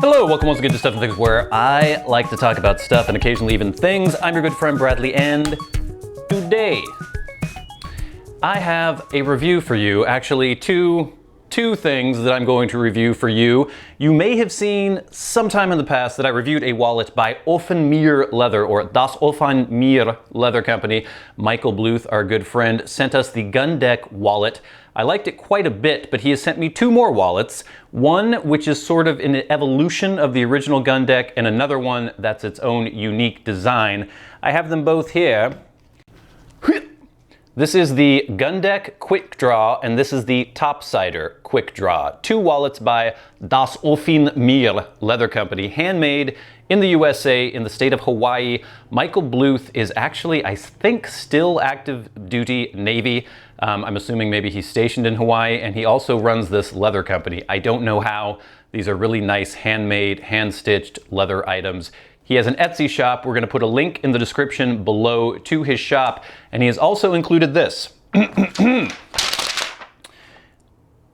Hello, welcome once again to Stuff and Things, where I like to talk about stuff and occasionally even things. I'm your good friend Bradley, and today I have a review for you. Actually, two things that I'm going to review for you. You may have seen sometime in the past that I reviewed a wallet by Offene Meer Leather, or Das Offene Meer Leather Company. Michael Bluth, our good friend, sent us the Gun Deck wallet. I liked it quite a bit, but he has sent me two more wallets. One which is sort of an evolution of the original Gun Deck, and another one that's its own unique design. I have them both here. This is the Gun Deck QuickDraw, and this is the TOPSIDER QuickDraw. Two wallets by Das Offene Meer Leather Company, handmade in the USA, in the state of Hawaii. Michael Bluth is actually, I think, still active duty Navy. I'm assuming maybe he's stationed in Hawaii, and he also runs this leather company. I don't know how. These are really nice handmade, hand-stitched leather items. He has an Etsy shop. We're going to put a link in the description below to his shop, and he has also included this.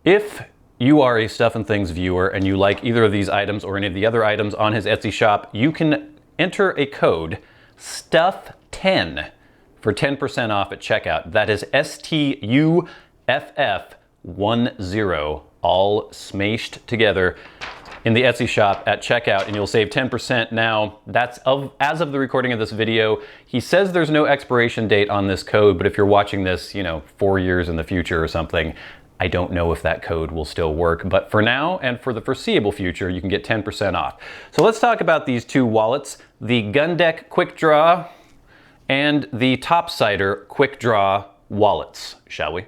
If you are a Stuff and Things viewer and you like either of these items or any of the other items on his Etsy shop, you can enter a code STUFF10 for 10% off at checkout. That is STUFF10, all smashed together, in the Etsy shop at checkout, and you'll save 10% now. That's as of the recording of this video. He says there's no expiration date on this code, but if you're watching this, 4 years in the future or something, I don't know if that code will still work. But for now and for the foreseeable future, you can get 10% off. So let's talk about these two wallets, the Gun Deck QuickDraw and the TOPSIDER QuickDraw wallets, shall we?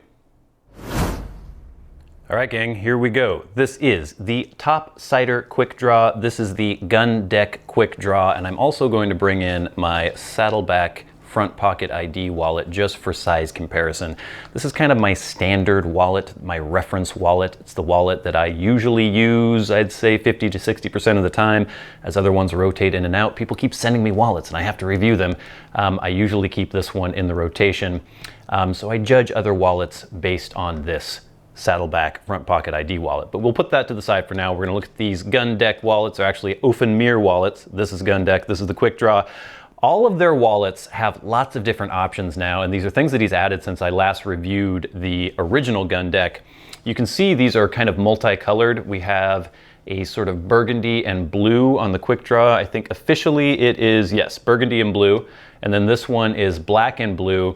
All right, gang, here we go. This is the TOPSIDER QuickDraw. This is the Gun Deck QuickDraw, and I'm also going to bring in my Saddleback front pocket ID wallet just for size comparison. This is kind of my standard wallet, my reference wallet. It's the wallet that I usually use, I'd say 50 to 60% of the time. As other ones rotate in and out, people keep sending me wallets and I have to review them. I usually keep this one in the rotation. So I judge other wallets based on this Saddleback front pocket ID wallet. But we'll put that to the side for now. We're gonna look at these Gun Deck wallets. They're actually Offene Meer wallets. This is Gun Deck, this is the QuickDraw. All of their wallets have lots of different options now, and these are things that he's added since I last reviewed the original Gun Deck. You can see these are kind of multicolored. We have a sort of burgundy and blue on the QuickDraw. I think officially it is, yes, burgundy and blue. And then this one is black and blue.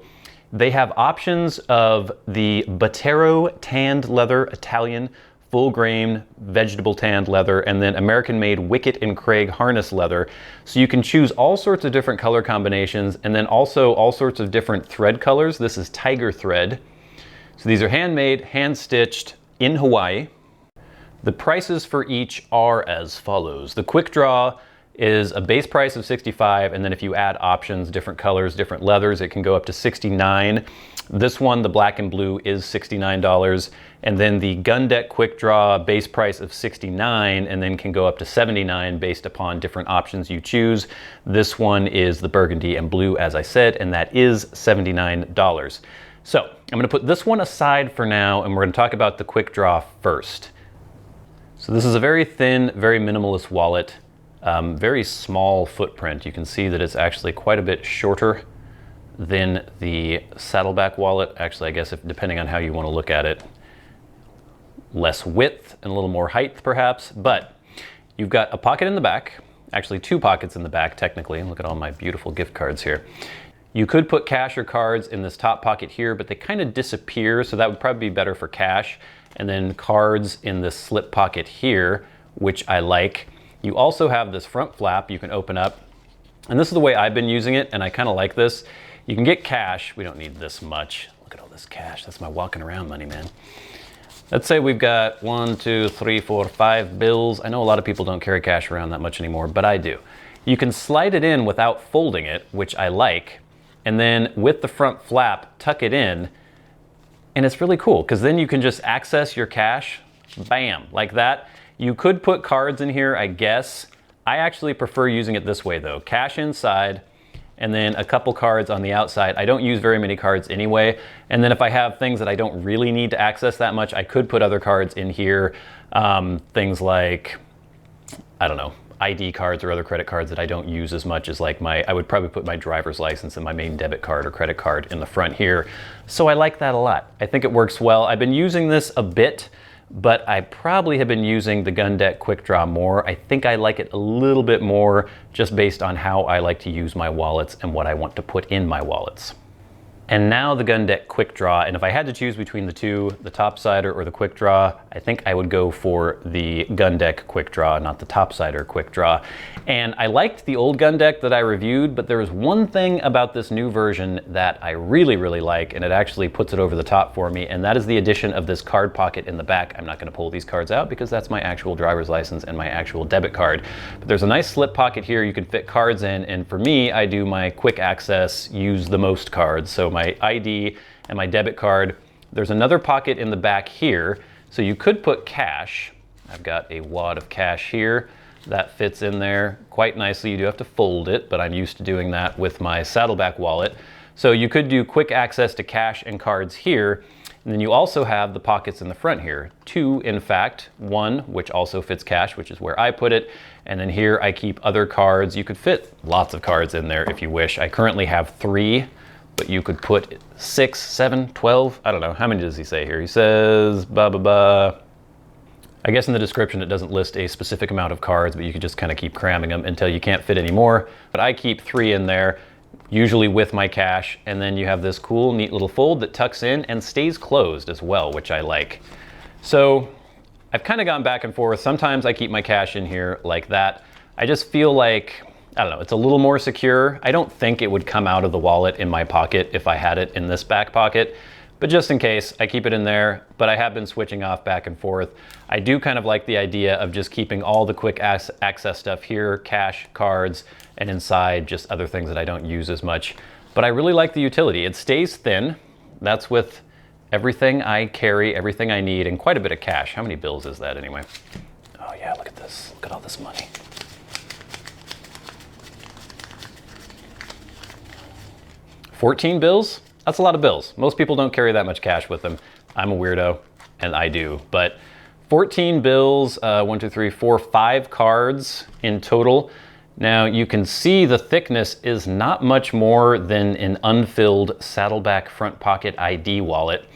They have options of the Batero tanned leather, Italian, full grain vegetable tanned leather, and then American made Wicket and Craig harness leather. So you can choose all sorts of different color combinations, and then also all sorts of different thread colors. This is tiger thread. So these are handmade, hand stitched in Hawaii. The prices for each are as follows. The QuickDraw is a base price of $65, and then if you add options, different colors, different leathers, it can go up to $69. This one, the black and blue, is $69, and then the Gun Deck QuickDraw base price of $69, and then can go up to $79 based upon different options you choose. This one is the burgundy and blue, as I said, and that is $79. So I'm gonna put this one aside for now, and we're gonna talk about the QuickDraw first. So this is a very thin, very minimalist wallet. Very small footprint. You can see that it's actually quite a bit shorter than the Saddleback wallet. Actually, I guess depending on how you want to look at it, less width and a little more height perhaps, but you've got a pocket in the back, actually two pockets in the back technically. Look at all my beautiful gift cards here. You could put cash or cards in this top pocket here, but they kind of disappear, so that would probably be better for cash. And then cards in this slip pocket here, which I like. You also have this front flap you can open up, and this is the way I've been using it, and I kind of like this. You can get cash. We don't need this much. Look at all this cash. That's my walking around money, man. Let's say we've got 1, 2, 3, 4, 5 bills. I know a lot of people don't carry cash around that much anymore, but I do. You can slide it in without folding it, which I like, and then with the front flap, tuck it in, and it's really cool because then you can just access your cash, bam, like that. You could put cards in here, I guess. I actually prefer using it this way though. Cash inside, and then a couple cards on the outside. I don't use very many cards anyway. And then if I have things that I don't really need to access that much, I could put other cards in here. Things like, I don't know, ID cards or other credit cards that I don't use as much as like I would probably put my driver's license and my main debit card or credit card in the front here. So I like that a lot. I think it works well. I've been using this a bit, but I probably have been using the Gun Deck QuickDraw more. I think I like it a little bit more just based on how I like to use my wallets and what I want to put in my wallets. And now the Gun Deck QuickDraw, and if I had to choose between the two, the TOPSIDER or the QuickDraw, I think I would go for the Gun Deck QuickDraw, not the TOPSIDER QuickDraw. And I liked the old Gun Deck that I reviewed, but there was one thing about this new version that I really, really like, and it actually puts it over the top for me, and that is the addition of this card pocket in the back. I'm not gonna pull these cards out because that's my actual driver's license and my actual debit card. But there's a nice slip pocket here you can fit cards in, and for me, I do my quick access, use the most cards. So my ID and my debit card. There's another pocket in the back here, so you could put cash. I've got a wad of cash here. That fits in there quite nicely. You do have to fold it, but I'm used to doing that with my Saddleback wallet. So you could do quick access to cash and cards here. And then you also have the pockets in the front here. Two, in fact, one which also fits cash, which is where I put it. And then here I keep other cards. You could fit lots of cards in there if you wish. I currently have 3. But you could put 6, 7, 12, I don't know. How many does he say here? He says, I guess in the description it doesn't list a specific amount of cards, but you could just kind of keep cramming them until you can't fit any more. But I keep 3 in there, usually with my cash. And then you have this cool, neat little fold that tucks in and stays closed as well, which I like. So I've kind of gone back and forth. Sometimes I keep my cash in here like that. I just feel like, I don't know, it's a little more secure. I don't think it would come out of the wallet in my pocket if I had it in this back pocket, but just in case, I keep it in there, but I have been switching off back and forth. I do kind of like the idea of just keeping all the quick access stuff here, cash, cards, and inside just other things that I don't use as much. But I really like the utility. It stays thin. That's with everything I carry, everything I need, and quite a bit of cash. How many bills is that anyway? Oh yeah, look at this. Look at all this money. 14 bills? That's a lot of bills. Most people don't carry that much cash with them. I'm a weirdo, and I do. But 14 bills, 1, 2, 3, 4, 5 cards in total. Now you can see the thickness is not much more than an unfilled Saddleback front pocket ID wallet.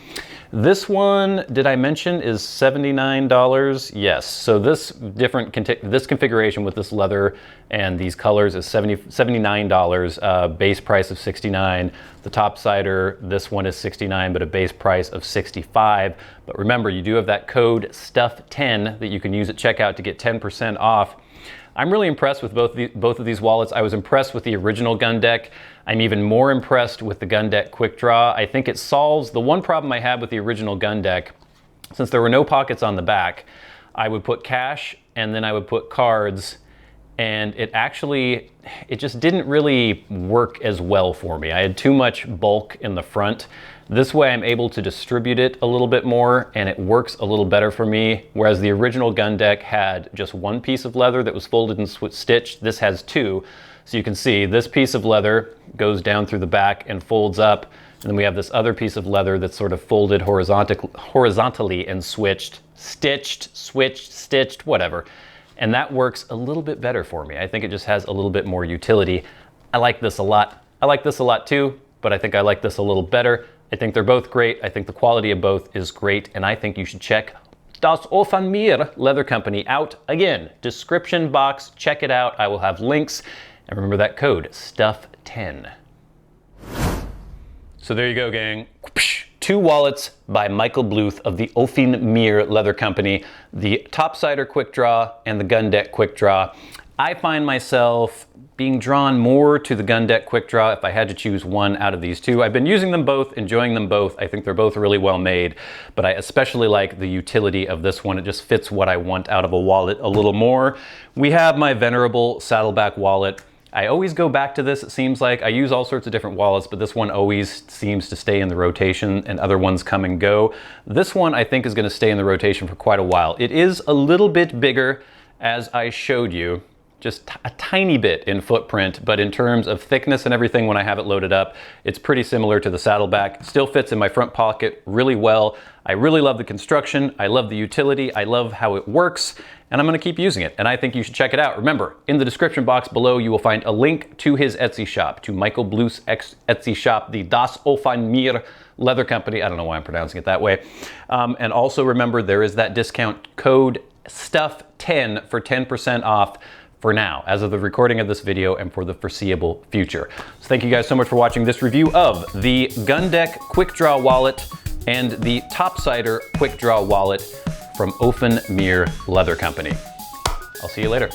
This one, did I mention, is $79? Yes. So this configuration with this leather and these colors is $79, base price of $69. The TOPSIDER, this one is $69, but a base price of $65. But remember, you do have that code STUFF10 that you can use at checkout to get 10% off. I'm really impressed with both of these wallets. I was impressed with the original Gun Deck. I'm even more impressed with the Gun Deck QuickDraw. I think it solves the one problem I had with the original Gun Deck. Since there were no pockets on the back, I would put cash and then I would put cards, and it just didn't really work as well for me. I had too much bulk in the front. This way I'm able to distribute it a little bit more and it works a little better for me. Whereas the original Gun Deck had just one piece of leather that was folded and stitched. This has 2. So you can see this piece of leather goes down through the back and folds up. And then we have this other piece of leather that's sort of folded horizontally and switched, stitched, switched, stitched, whatever. And that works a little bit better for me. I think it just has a little bit more utility. I like this a lot. I like this a lot too, but I think I like this a little better. I think they're both great. I think the quality of both is great, and I think you should check Das Offene Meer leather company out. Again, description box, check it out. I will have links, and remember that code, STUFF10. So there you go, gang. 2 wallets by Michael Bluth of the Offene Meer leather company, the TOPSIDER QuickDraw and the Gun Deck QuickDraw. I find myself being drawn more to the Gun Deck QuickDraw if I had to choose one out of these 2. I've been using them both, enjoying them both. I think they're both really well made, but I especially like the utility of this one. It just fits what I want out of a wallet a little more. We have my Venerable Saddleback wallet. I always go back to this, it seems like. I use all sorts of different wallets, but this one always seems to stay in the rotation and other ones come and go. This one I think is gonna stay in the rotation for quite a while. It is a little bit bigger, as I showed you. just a tiny bit in footprint, but in terms of thickness and everything when I have it loaded up, it's pretty similar to the Saddleback. Still fits in my front pocket really well. I really love the construction, I love the utility, I love how it works, and I'm gonna keep using it, and I think you should check it out. Remember, in the description box below, you will find a link to his Etsy shop, to Michael Bluth's Etsy shop, the Das Offene Meer leather company. I don't know why I'm pronouncing it that way. And also remember, there is that discount code STUFF10 for 10% off for now, as of the recording of this video and for the foreseeable future. So thank you guys so much for watching this review of the Gun Deck Quick Draw wallet and the TOPSIDER Quick Draw wallet from Offene Meer Leather Company. I'll see you later.